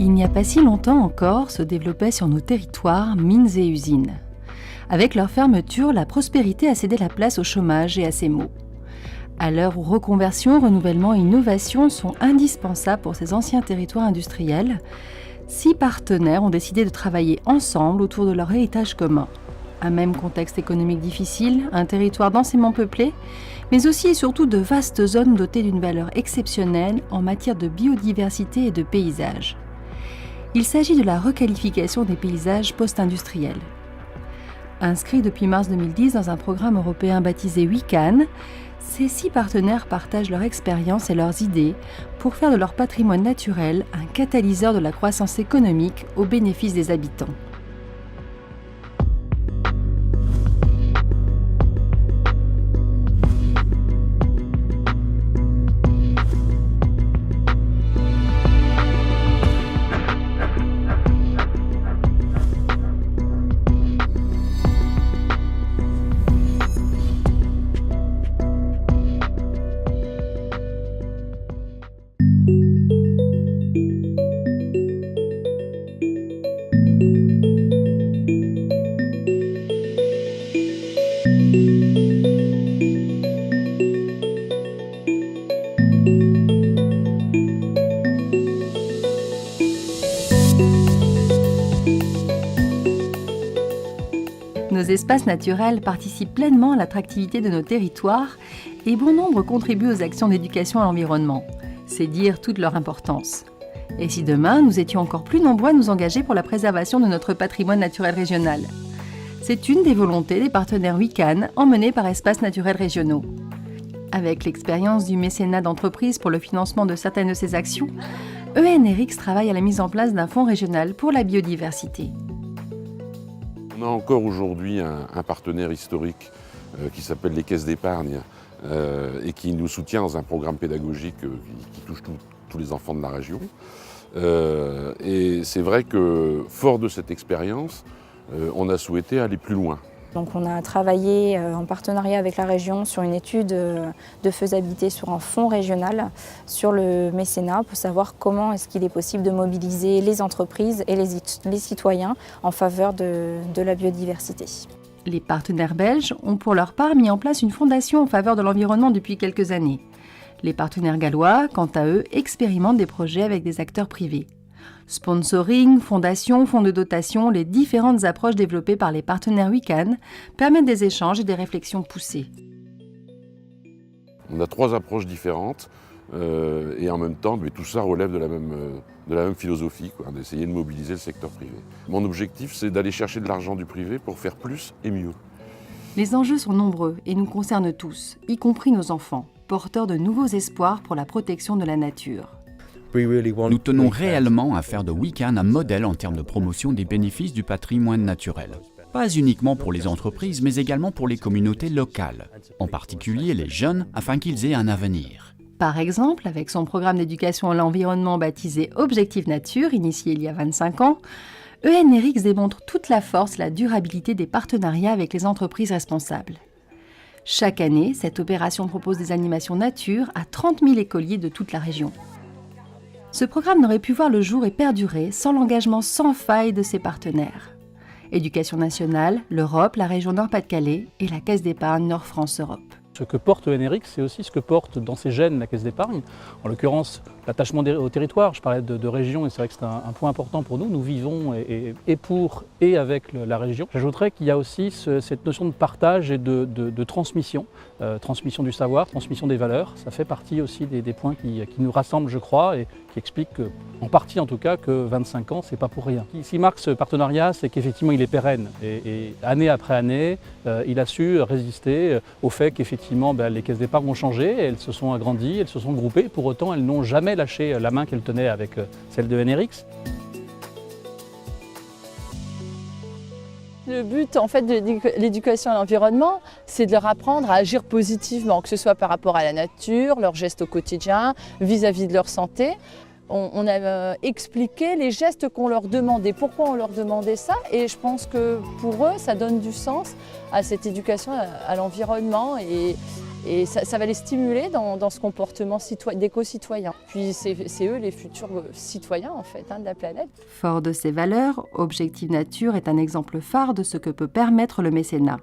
Il n'y a pas si longtemps encore se développaient sur nos territoires mines et usines. Avec leur fermeture, la prospérité a cédé la place au chômage et à ses maux. À l'heure où reconversion, renouvellement et innovation sont indispensables pour ces anciens territoires industriels, 6 partenaires ont décidé de travailler ensemble autour de leur héritage commun. Un même contexte économique difficile, un territoire densément peuplé, mais aussi et surtout de vastes zones dotées d'une valeur exceptionnelle en matière de biodiversité et de paysages. Il s'agit de la requalification des paysages post-industriels. Inscrits depuis mars 2010 dans un programme européen baptisé WICAN, ces 6 partenaires partagent leur expérience et leurs idées pour faire de leur patrimoine naturel un catalyseur de la croissance économique au bénéfice des habitants. Nos espaces naturels participent pleinement à l'attractivité de nos territoires et bon nombre contribuent aux actions d'éducation à l'environnement. C'est dire toute leur importance. Et si demain, nous étions encore plus nombreux à nous engager pour la préservation de notre patrimoine naturel régional? C'est une des volontés des partenaires WICAN emmenés par Espaces naturels régionaux. Avec l'expérience du mécénat d'entreprise pour le financement de certaines de ces actions, ENRX travaille à la mise en place d'un fonds régional pour la biodiversité. On a encore aujourd'hui un partenaire historique qui s'appelle les caisses d'épargne et qui nous soutient dans un programme pédagogique qui touche tous les enfants de la région. Et c'est vrai que, fort de cette expérience, on a souhaité aller plus loin. Donc on a travaillé en partenariat avec la région sur une étude de faisabilité sur un fonds régional sur le mécénat pour savoir comment est-ce qu'il est possible de mobiliser les entreprises et les citoyens en faveur de la biodiversité. Les partenaires belges ont pour leur part mis en place une fondation en faveur de l'environnement depuis quelques années. Les partenaires gallois, quant à eux, expérimentent des projets avec des acteurs privés. Sponsoring, fondation, fonds de dotation, les différentes approches développées par les partenaires WICAN permettent des échanges et des réflexions poussées. On a 3 approches différentes et en même temps, tout ça relève de la même philosophie, d'essayer de mobiliser le secteur privé. Mon objectif, c'est d'aller chercher de l'argent du privé pour faire plus et mieux. Les enjeux sont nombreux et nous concernent tous, y compris nos enfants, porteurs de nouveaux espoirs pour la protection de la nature. Nous tenons réellement à faire de WICAN un modèle en termes de promotion des bénéfices du patrimoine naturel. Pas uniquement pour les entreprises, mais également pour les communautés locales, en particulier les jeunes, afin qu'ils aient un avenir. Par exemple, avec son programme d'éducation à l'environnement baptisé Objectif Nature, initié il y a 25 ans, ENRX démontre toute la force et la durabilité des partenariats avec les entreprises responsables. Chaque année, cette opération propose des animations nature à 30 000 écoliers de toute la région. Ce programme n'aurait pu voir le jour et perdurer sans l'engagement sans faille de ses partenaires. Éducation nationale, l'Europe, la région Nord-Pas-de-Calais et la Caisse d'épargne Nord-France-Europe. Ce que porte ENRX, c'est aussi ce que porte dans ses gènes la Caisse d'épargne, en l'occurrence l'attachement au territoire. Je parlais de région et c'est vrai que c'est un point important pour nous. Nous vivons et pour et avec la région. J'ajouterais qu'il y a aussi cette notion de partage et de transmission, transmission du savoir, transmission des valeurs. Ça fait partie aussi des points qui nous rassemblent, je crois, et qui expliquent en partie en tout cas, que 25 ans, c'est pas pour rien. Ce qui marque ce partenariat, c'est qu'effectivement il est pérenne et année après année, il a su résister au fait qu'effectivement les caisses d'épargne ont changé, elles se sont agrandies, elles se sont groupées, pour autant elles n'ont jamais lâché la main qu'elles tenaient avec celle de ENRX. Le but en fait de l'éducation à l'environnement, c'est de leur apprendre à agir positivement, que ce soit par rapport à la nature, leurs gestes au quotidien, vis-à-vis de leur santé. On a expliqué les gestes qu'on leur demandait, pourquoi on leur demandait ça, et je pense que pour eux, ça donne du sens à cette éducation à l'environnement et Et ça va les stimuler dans ce comportement d'éco-citoyen. Puis c'est eux les futurs citoyens en fait, de la planète. Fort de ses valeurs, Objectif Nature est un exemple phare de ce que peut permettre le mécénat.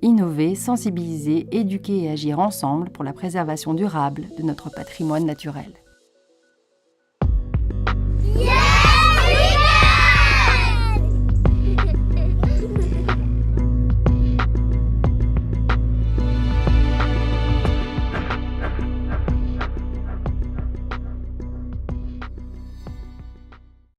Innover, sensibiliser, éduquer et agir ensemble pour la préservation durable de notre patrimoine naturel.